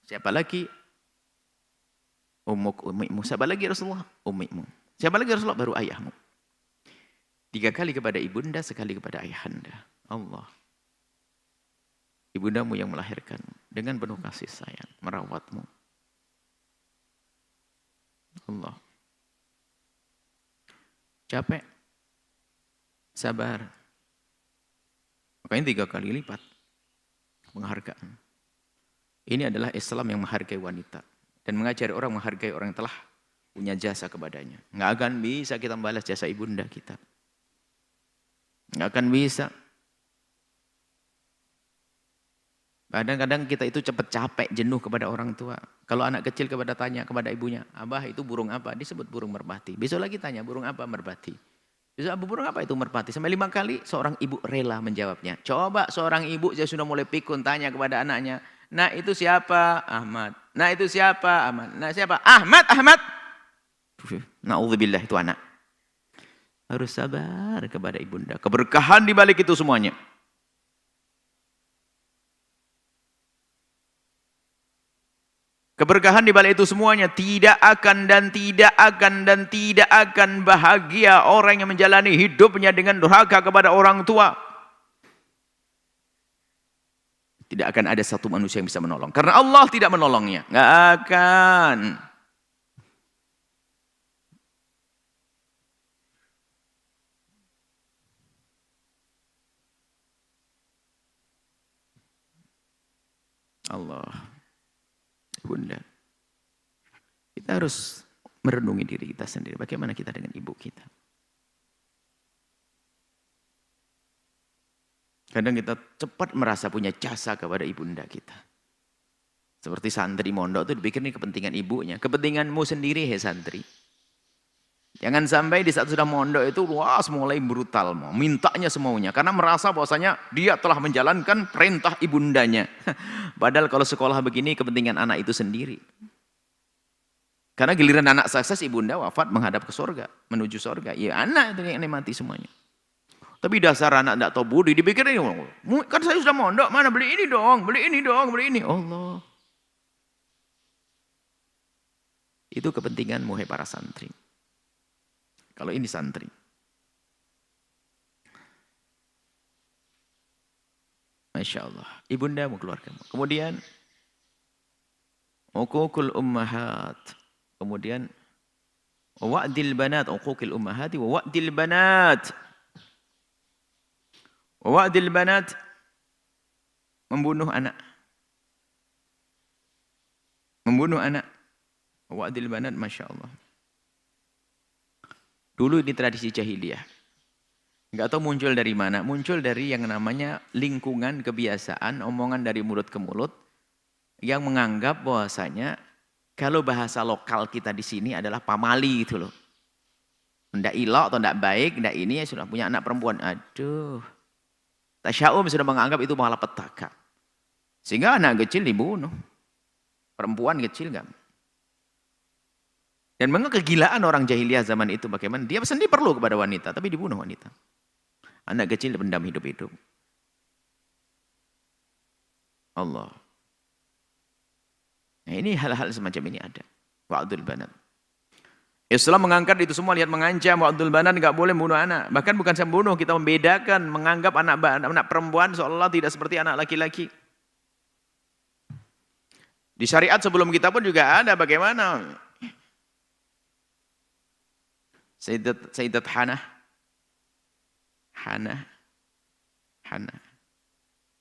Siapa lagi? Ummuk, ummimu. Siapa lagi Rasulullah? Ummimu. Siapa lagi Rasulullah? Baru ayahmu. 3 kali kepada ibunda, sekali kepada ayahanda. Allah. Ibundamu yang melahirkan dengan penuh kasih sayang, merawatmu. Allah. Capek. Sabar. Makanya 3 kali lipat penghargaan. Ini adalah Islam yang menghargai wanita. Dan mengajari orang menghargai orang yang telah punya jasa kepadanya. Nggak akan bisa kita membalas jasa ibunda kita. Nggak akan bisa. Kadang-kadang kita itu cepat capek, jenuh kepada orang tua. Kalau anak kecil tanya kepada ibunya, Abah itu burung apa? Disebut burung merpati. Besok lagi tanya, burung apa? Merpati. Besok burung apa itu merpati? Sampai 5 kali seorang ibu rela menjawabnya. Coba seorang ibu dia sudah mulai pikun tanya kepada anaknya, nah itu siapa? Ahmad. Nah itu siapa? Ahmad. Nah siapa? Ahmad, Ahmad. Na'udzubillah itu anak. Harus sabar kepada ibunda. Keberkahan di balik itu semuanya. Keberkahan di balik itu semuanya tidak akan bahagia orang yang menjalani hidupnya dengan durhaka kepada orang tua. Tidak akan ada satu manusia yang bisa menolong. Karena Allah tidak menolongnya. Nggak akan. Allah. Bunda. Kita harus merenungi diri kita sendiri. Bagaimana kita dengan ibu kita. Kadang kita cepat merasa punya jasa kepada ibunda kita. Seperti santri mondok itu dipikir ini kepentingan ibunya. Kepentinganmu sendiri, hei santri. Jangan sampai di saat sudah mondok itu mulai brutal. Mintanya semaunya. Karena merasa bahwasanya dia telah menjalankan perintah ibundanya. Padahal kalau sekolah begini kepentingan anak itu sendiri. Karena giliran anak sukses ibunda wafat menghadap ke surga. Menuju surga. Ya anak itu yang mati semuanya. Tapi dasar anak tidak tahu budi, dipikir ini, kan saya sudah mondok, mana beli ini dong, beli ini dong, beli ini. Allah. Itu kepentinganmu, hai para santri. Kalau ini santri. Masya Allah. Ibundamu, keluargamu. Kemudian, uququl ummahat. Kemudian, wa'dil banat, uquqil ummahati, wa'dil banat. Wa'dil banat, membunuh anak. Membunuh anak. Wa'dil banat, Masya Allah. Dulu ini tradisi jahiliyah. Enggak tahu muncul dari mana. Muncul dari yang namanya lingkungan, kebiasaan, omongan dari mulut ke mulut. Yang menganggap bahwasanya kalau bahasa lokal kita di sini adalah pamali itu loh. Ndak ilok atau ndak baik, ndak ini ya sudah punya anak perempuan. Aduh. Tasya'um sudah menganggap itu malah petaka. Sehingga anak kecil dibunuh. Perempuan kecil enggak. Dan memang kegilaan orang jahiliyah zaman itu bagaimana? Dia sendiri perlu kepada wanita, tapi dibunuh wanita. Anak kecil dipendam hidup-hidup. Allah. Nah, ini hal-hal semacam ini ada. Wa'dul banat. Islam mengangkat itu semua, lihat mengancam wa'dul banat, enggak boleh bunuh anak. Bahkan bukan saya bunuh, kita membedakan, menganggap anak perempuan seolah-olah tidak seperti anak laki-laki. Di syariat sebelum kita pun juga ada bagaimana. Sayyidat Hana.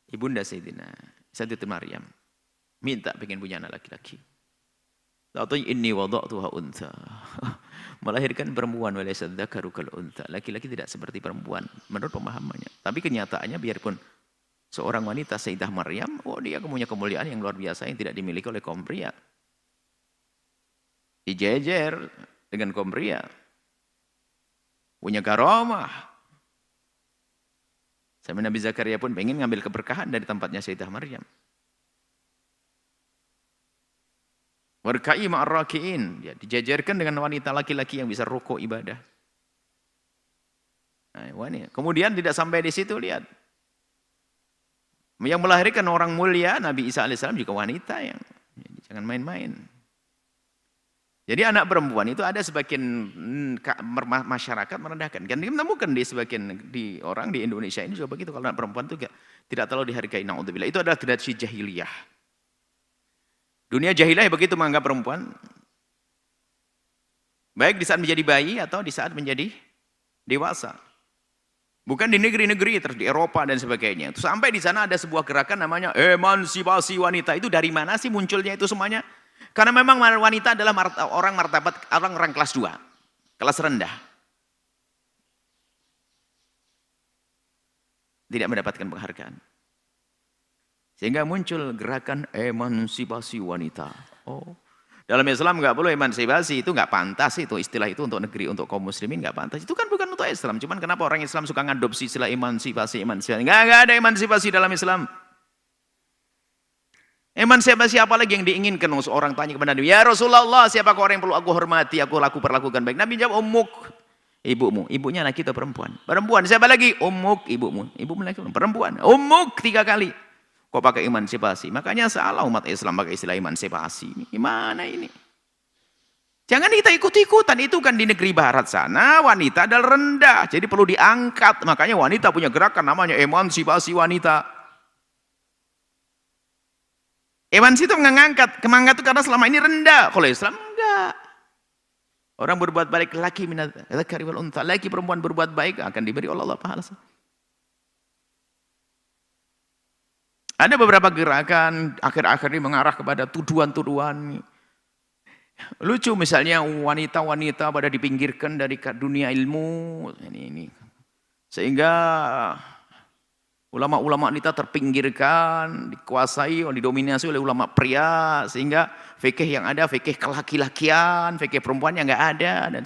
Ibunda Sayyidina Maryam. Minta pengen punya anak laki-laki. Tahu inni wada'tuha untha. Melahirkan perempuan walaysa dzakaru kal untha. Laki-laki tidak seperti perempuan menurut pemahamannya. Tapi kenyataannya biarpun seorang wanita Sayyidah Maryam, dia punya kemuliaan yang luar biasa yang tidak dimiliki oleh kaum pria. Dijejer dengan kaum pria. Punya karamah. Sampai Nabi Zakaria pun pengen ngambil keberkahan dari tempatnya Sayyidah Maryam. Warka'i ma'arraki'in. Ya, dijajarkan dengan wanita laki-laki yang bisa rukuk ibadah. Nah, kemudian tidak sampai di situ, lihat. Yang melahirkan orang mulia, Nabi Isa AS juga wanita yang jangan main-main. Jadi anak perempuan itu ada sebagian masyarakat merendahkan. Kan ditemukan di sebagian orang di Indonesia ini juga begitu. Kalau anak perempuan itu tidak terlalu dihargai. Na'udzubillah. Itu adalah tradisi jahiliyah. Dunia jahiliyah begitu menganggap perempuan. Baik di saat menjadi bayi atau di saat menjadi dewasa. Bukan di negeri-negeri, terus di Eropa dan sebagainya. Sampai di sana ada sebuah gerakan namanya emansipasi wanita. Itu dari mana sih munculnya itu semuanya? Karena memang wanita adalah orang kelas 2. Kelas rendah. Tidak mendapatkan penghargaan. Sehingga muncul gerakan emansipasi wanita. Dalam Islam nggak boleh emansipasi, itu nggak pantas itu istilah itu untuk negeri, untuk kaum muslimin nggak pantas. Itu kan bukan untuk Islam. Cuman kenapa orang Islam suka ngadopsi istilah emansipasi? Nggak ada emansipasi dalam Islam. Emansipasi apa lagi yang diinginkan? Seorang tanya kepada Nabi, ya Rasulullah, siapakah orang yang perlu aku hormati, aku perlakukan baik? Nabi jawab, ummuk, ibumu. Ibunya laki atau perempuan? Perempuan. Siapa lagi? Ummuk, ibumu. Ibumu laki atau perempuan? Ummuk 3 kali. Kok pakai emansipasi? Makanya salah umat Islam pakai istilah emansipasi. Gimana ini? Jangan kita ikut-ikutan. Itu kan di negeri barat sana wanita adalah rendah. Jadi perlu diangkat. Makanya wanita punya gerakan namanya emansipasi wanita. Emansi itu mengangkat, itu karena selama ini rendah. Kalau Islam enggak. Orang berbuat baik laki minadzakari wal untha, laki perempuan berbuat baik akan diberi oleh Allah pahala. Ada beberapa gerakan akhir-akhir ini mengarah kepada tuduhan-tuduhan. Lucu misalnya wanita-wanita pada dipinggirkan dari dunia ilmu ini. Sehingga ulama-ulama wanita terpinggirkan, dikuasai, didominasi oleh ulama pria, sehingga fikih yang ada fikih kelaki-lakian, fikih perempuan yang enggak ada dan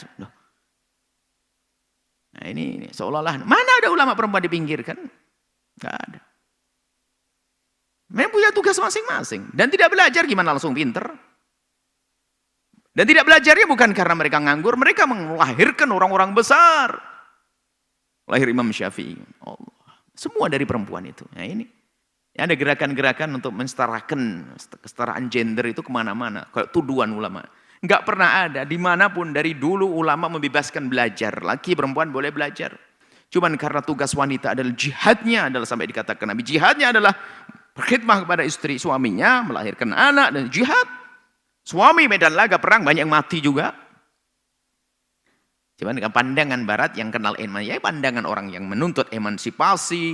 nah ini seolah-olah mana ada ulama perempuan dipinggirkan? Enggak ada. Memang punya tugas masing-masing dan tidak belajar gimana langsung pinter. Dan tidak belajarnya bukan karena mereka nganggur, mereka melahirkan orang-orang besar. Lahir Imam Syafi'i. Allah. Semua dari perempuan itu. Nah ini. Ada gerakan-gerakan untuk mensetarakan kesetaraan gender itu kemana-mana. Kalau tuduhan ulama. Enggak pernah ada. Dimanapun dari dulu ulama membebaskan belajar. Laki perempuan boleh belajar. Cuman karena tugas wanita adalah jihadnya. Adalah sampai dikatakan Nabi. Jihadnya adalah berkhidmah kepada istri suaminya. Melahirkan anak dan jihad. Suami medan laga perang banyak yang mati juga. Cuman dengan pandangan barat yang kenal emansipasi, ya pandangan orang yang menuntut emansipasi,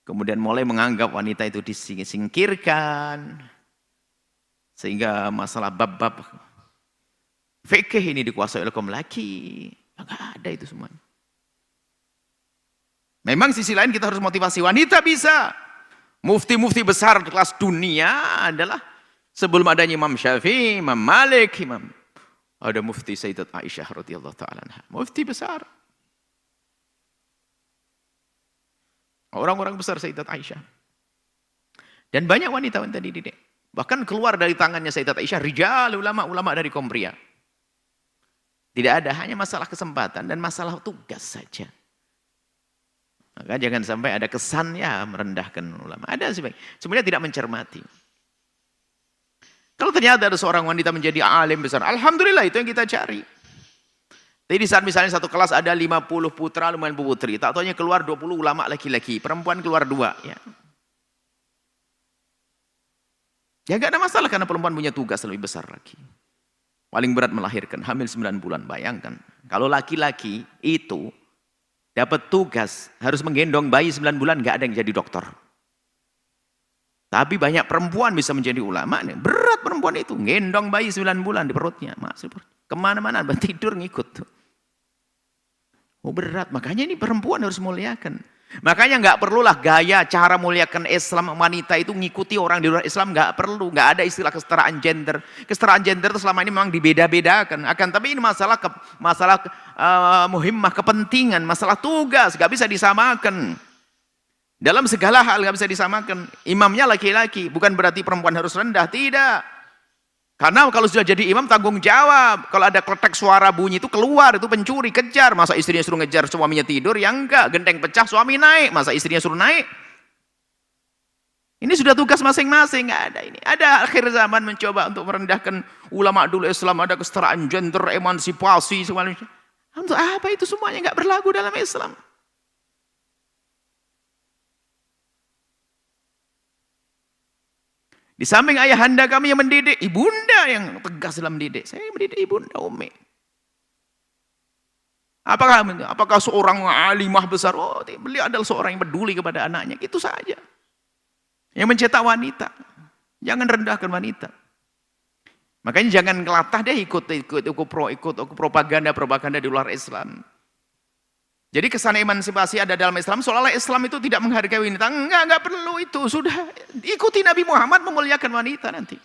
kemudian mulai menganggap wanita itu disingkirkan, sehingga masalah bab-bab fikih ini dikuasai oleh kaum laki. Enggak ada itu semuanya. Memang sisi lain kita harus motivasi wanita bisa. Mufti-mufti besar kelas dunia adalah sebelum adanya Imam Syafi'i, Imam Malik, ada mufti Sayyidat Aisyah radhiyallahu ta'ala anha. Mufti besar. Orang-orang besar Sayyidat Aisyah. Dan banyak wanita-wanita dididik. Bahkan keluar dari tangannya Sayyidat Aisyah, rijal, ulama-ulama dari kaum pria. Tidak ada, hanya masalah kesempatan dan masalah tugas saja. Maka jangan sampai ada kesan ya merendahkan ulama. Ada sebenarnya tidak mencermati. Kalau ternyata ada seorang wanita menjadi alim besar, alhamdulillah itu yang kita cari. Tapi di saat misalnya satu kelas ada 50 putra, 50 putri, tak taunya keluar 20 ulama laki-laki, perempuan keluar 2. Ya enggak ada masalah karena perempuan punya tugas lebih besar lagi. Paling berat melahirkan, hamil 9 bulan, bayangkan. Kalau laki-laki itu dapat tugas, harus menggendong bayi 9 bulan, enggak ada yang jadi dokter. Tapi banyak perempuan bisa menjadi ulama. Berat perempuan itu. Gendong bayi 9 bulan di perutnya. Kemana-mana tidur ngikut. Oh berat. Makanya ini perempuan harus muliakan. Makanya nggak perlulah gaya cara muliakan Islam wanita itu ngikuti orang di luar Islam. Nggak perlu. Nggak ada istilah kesetaraan gender. Kesetaraan gender itu selama ini memang dibeda-bedakan. Tapi ini masalah muhimmah, kepentingan. Masalah tugas. Nggak bisa disamakan. Dalam segala hal nggak bisa disamakan. Imamnya laki-laki, bukan berarti perempuan harus rendah, tidak. Karena kalau sudah jadi imam tanggung jawab. Kalau ada kletek suara bunyi itu keluar, itu pencuri, kejar. Masa istrinya suruh ngejar suaminya tidur? Ya enggak, genteng pecah suami naik. Masa istrinya suruh naik? Ini sudah tugas masing-masing, nggak ada ini. Ada akhir zaman mencoba untuk merendahkan ulama dulu Islam, ada kesetaraan gender, emansipasi, semuanya. Untuk apa itu semuanya nggak berlaku dalam Islam? Di samping ayahanda kami yang mendidik, ibunda yang tegas dalam mendidik. Saya mendidik ibunda Umi. Apakah seorang alimah besar? Oh, beliau adalah seorang yang peduli kepada anaknya. Itu saja. Yang mencetak wanita. Jangan rendahkan wanita. Makanya jangan kelatah deh ikut propaganda di luar Islam. Jadi kesan emansipasi ada dalam Islam, seolah-olah Islam itu tidak menghargai wanita. Enggak perlu itu. Sudah ikuti Nabi Muhammad memuliakan wanita nanti.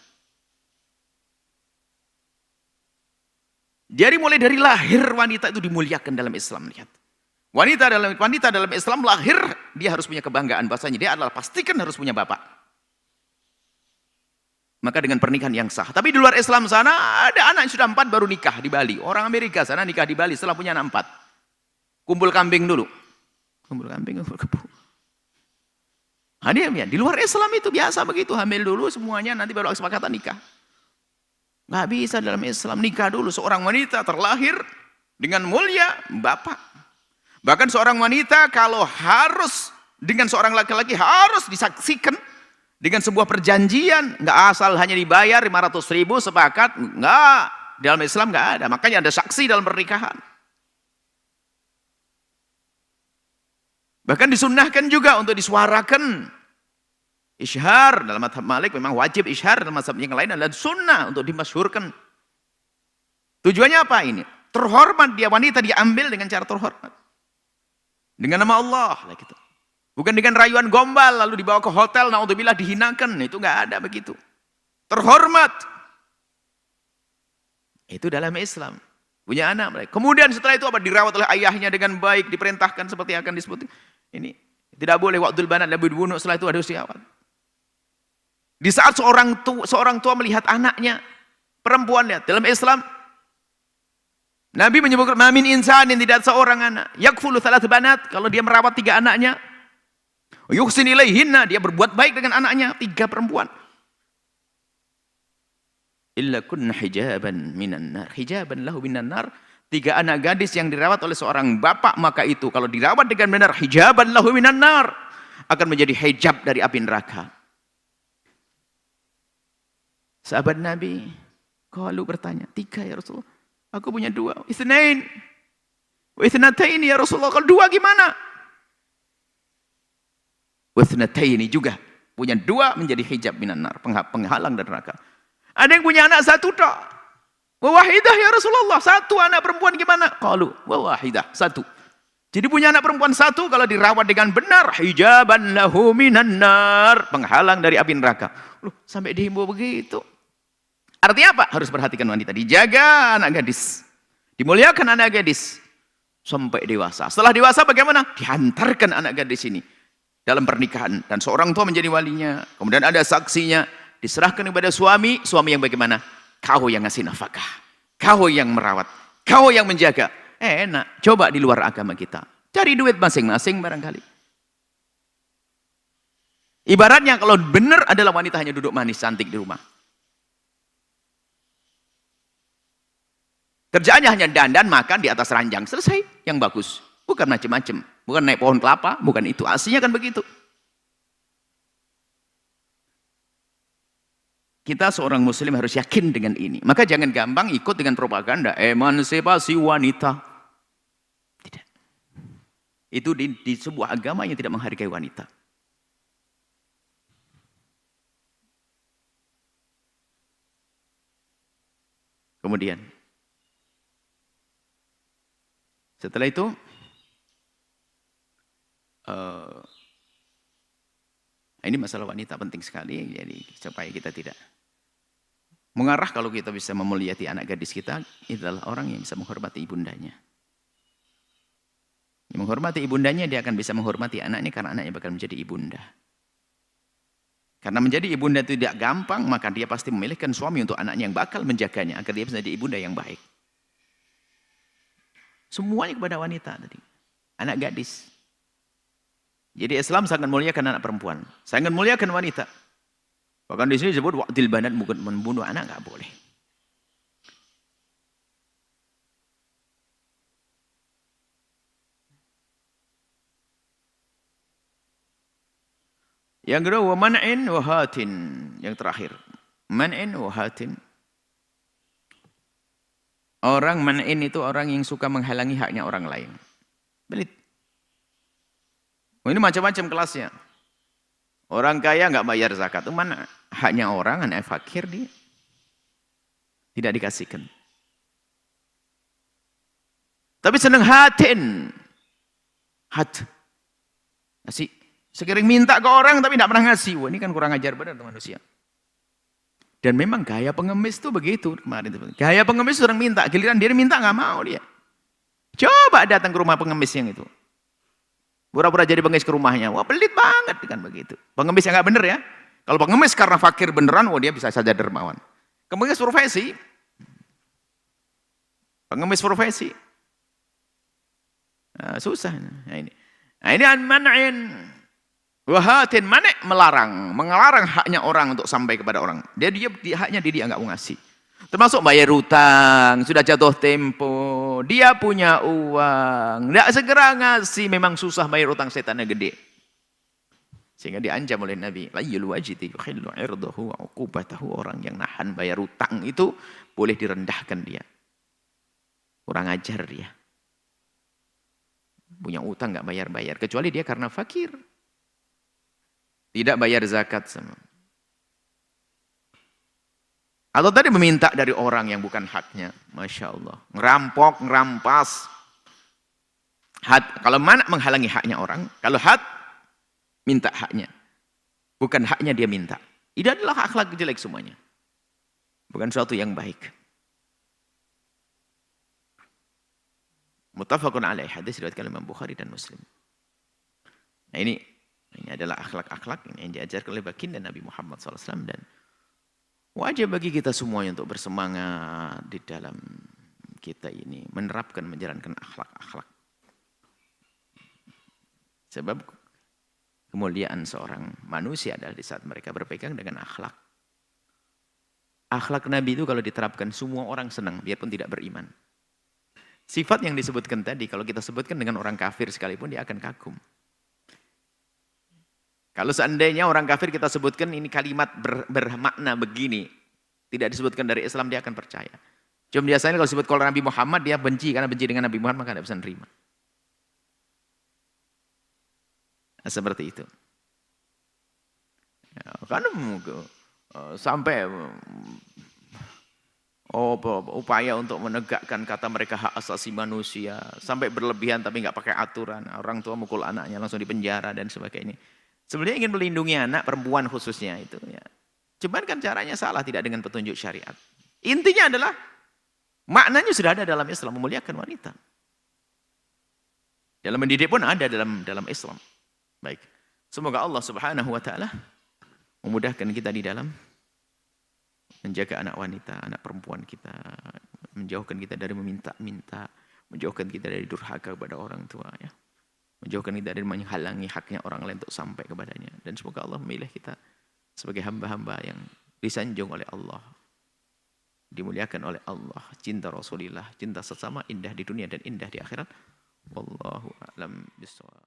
Jadi mulai dari lahir wanita itu dimuliakan dalam Islam. Lihat. Wanita dalam Islam lahir, dia harus punya kebanggaan. Bahasanya dia adalah pastikan harus punya bapak. Maka dengan pernikahan yang sah. Tapi di luar Islam sana ada anak yang sudah 4 baru nikah di Bali. Orang Amerika sana nikah di Bali setelah punya anak 4. Kumpul kambing dulu. Kumpul kambing, kumpul kebo. Dia di luar Islam itu biasa begitu. Hamil dulu semuanya, nanti baru kesepakatan nikah. Nggak bisa dalam Islam nikah dulu. Seorang wanita terlahir dengan mulia bapak. Bahkan seorang wanita kalau harus dengan seorang laki-laki harus disaksikan dengan sebuah perjanjian. Nggak asal hanya dibayar 500.000 sepakat. Nggak. Dalam Islam nggak ada. Makanya ada saksi dalam pernikahan. Bahkan disunnahkan juga untuk disuarakan. Isyhar dalam mazhab Malik memang wajib isyhar, dalam mazhab yang lain adalah sunnah untuk dimasyhurkan. Tujuannya apa ini? Terhormat dia, wanita diambil dengan cara terhormat. Dengan nama Allah lah gitu. Bukan dengan rayuan gombal lalu dibawa ke hotel naudzubillah dihinakan, itu enggak ada begitu. Terhormat. Itu dalam Islam. Punya anak mereka. Kemudian setelah itu apa? Dirawat oleh ayahnya dengan baik, diperintahkan seperti yang akan disebut. Ini tidak boleh waqtul banat Nabi dibunuh, setelah itu harus dirawat. Di saat seorang tua melihat anaknya perempuan, lihat dalam Islam Nabi menyebutkan mamin insanin, tidak seorang anak yakfulu thalath banat, kalau dia merawat 3 anaknya, yuhsin ilaihinna, dia berbuat baik dengan anaknya 3 perempuan, illa kunna hijaban minan nar, hijaban lahu minan nar, 3 anak gadis yang dirawat oleh seorang bapak, maka itu kalau dirawat dengan benar hijaban lahu minan nar, akan menjadi hijab dari api neraka. Sahabat Nabi kalau bertanya, 3 ya Rasulullah, aku punya 2, itsnain wa itsnatain ya Rasulullah, kalau 2 gimana? Wa itsnatain juga punya 2 menjadi hijab minan nar, penghalang dari neraka. Ada yang punya anak 1 tok. Wa wahidah ya Rasulullah, 1 anak perempuan gimana? Qalu wa wahidah, 1. Jadi punya anak perempuan 1 kalau dirawat dengan benar hijaban lahu minan nar, penghalang dari api neraka. Loh, sampai dihimbau begitu. Artinya apa? Harus perhatikan wanita, dijaga anak gadis, dimuliakan anak gadis sampai dewasa. Setelah dewasa bagaimana? Dihantarkan anak gadis ini dalam pernikahan dan seorang tua menjadi walinya. Kemudian ada saksinya, diserahkan kepada suami. Suami yang bagaimana? Kau yang ngasih nafkah, kau yang merawat, kau yang menjaga. Enak. Coba di luar agama kita, cari duit masing-masing barangkali. Ibaratnya kalau benar adalah wanita hanya duduk manis cantik di rumah. Kerjaannya hanya dandan, makan di atas ranjang, selesai, yang bagus. Bukan macam-macam, bukan naik pohon kelapa, bukan itu. Aslinya kan begitu. Kita seorang muslim harus yakin dengan ini. Maka jangan gampang ikut dengan propaganda emansipasi wanita. Tidak. Itu di sebuah agama yang tidak menghargai wanita. Kemudian setelah itu ini masalah wanita penting sekali, jadi supaya kita tidak mengarah. Kalau kita bisa memuliati anak gadis kita, itu adalah orang yang bisa menghormati ibundanya. Yang menghormati ibundanya, dia akan bisa menghormati anaknya karena anaknya bakal menjadi ibunda. Karena menjadi ibunda itu tidak gampang, maka dia pasti memilihkan suami untuk anaknya yang bakal menjaganya agar dia bisa menjadi ibunda yang baik. Semuanya kepada wanita tadi, anak gadis. Jadi Islam sangat muliakan anak perempuan, sangat muliakan wanita. Bahkan di sini disebut waqtil banat, bukan membunuh anak, nggak boleh. Yang kedua, wa man'in wa hatin. Yang terakhir, man'in wa hatin. Orang man'in itu orang yang suka menghalangi haknya orang lain. Belit. Ini macam-macam kelasnya. Orang kaya nggak bayar zakat, itu mana haknya orang, anak fakir dia tidak dikasihkan. Tapi senang hatin, ngasih, sekering minta ke orang tapi tidak pernah ngasih. Wah, ini kan kurang ajar benar manusia. Dan memang gaya pengemis itu begitu kemarin. Gaya pengemis orang minta, giliran dia minta nggak mau dia. Coba datang ke rumah pengemis yang itu. Pura-pura jadi pengemis ke rumahnya. Wah, pelit banget kan begitu. Pengemis yang nggak bener ya. Kalau pengemis karena fakir beneran, dia bisa saja dermawan. Pengemis profesi. Pengemis profesi. Nah, susah. Nah ini an-man'in. Wahatin mana mengelarang haknya orang untuk sampai kepada orang. Dia haknya dia nggak mau ngasih. Termasuk bayar utang, sudah jatuh tempo, dia punya uang, nggak segera ngasih, memang susah bayar utang, setannya gede. Sehingga diancam oleh Nabi, layyul wajidi yukhillu irdahu wa uqubatahu, orang yang nahan bayar utang itu boleh direndahkan dia. Kurang ajar dia. Punya utang nggak bayar-bayar, kecuali dia karena fakir. Tidak bayar zakat sama. Atau tadi meminta dari orang yang bukan haknya. Masya Allah. Ngerampok, ngerampas. Kalau mana menghalangi haknya orang. Kalau minta haknya. Bukan haknya dia minta. Ini adalah akhlak jelek semuanya. Bukan suatu yang baik. Muttafaqun alaih, hadis riwayat Imam Bukhari dan Muslim. Nah ini adalah akhlak-akhlak yang diajarkan oleh baginda Nabi Muhammad SAW, dan wajib bagi kita semuanya untuk bersemangat di dalam kita ini menerapkan, menjalankan akhlak-akhlak. Sebab kemuliaan seorang manusia adalah di saat mereka berpegang dengan akhlak. Akhlak Nabi itu kalau diterapkan semua orang senang, biarpun tidak beriman. Sifat yang disebutkan tadi, kalau kita sebutkan dengan orang kafir sekalipun, dia akan kagum. Kalau seandainya orang kafir kita sebutkan ini kalimat bermakna begini, tidak disebutkan dari Islam, dia akan percaya. Cuma biasanya kalau disebut kalau Nabi Muhammad, dia benci, karena benci dengan Nabi Muhammad, maka tidak bisa menerima. Nah, seperti itu. Ya, karena sampai upaya untuk menegakkan kata mereka hak asasi manusia, sampai berlebihan tapi nggak pakai aturan. Orang tua mukul anaknya langsung dipenjara dan sebagainya. Sebenarnya ingin melindungi anak perempuan khususnya itu. Ya. Cuman kan caranya salah, tidak dengan petunjuk syariat. Intinya adalah maknanya sudah ada dalam Islam, memuliakan wanita. Dalam mendidik pun ada dalam Islam. Baik. Semoga Allah Subhanahu wa taala memudahkan kita di dalam menjaga anak wanita, anak perempuan kita, menjauhkan kita dari meminta-minta, menjauhkan kita dari durhaka kepada orang tua, ya. Menjauhkan kita dari menghalangi haknya orang lain untuk sampai kepadanya. Dan semoga Allah memilih kita sebagai hamba-hamba yang disanjung oleh Allah, dimuliakan oleh Allah, cinta Rasulullah, cinta sesama, indah di dunia dan indah di akhirat. Wallahu a'lam bishawab.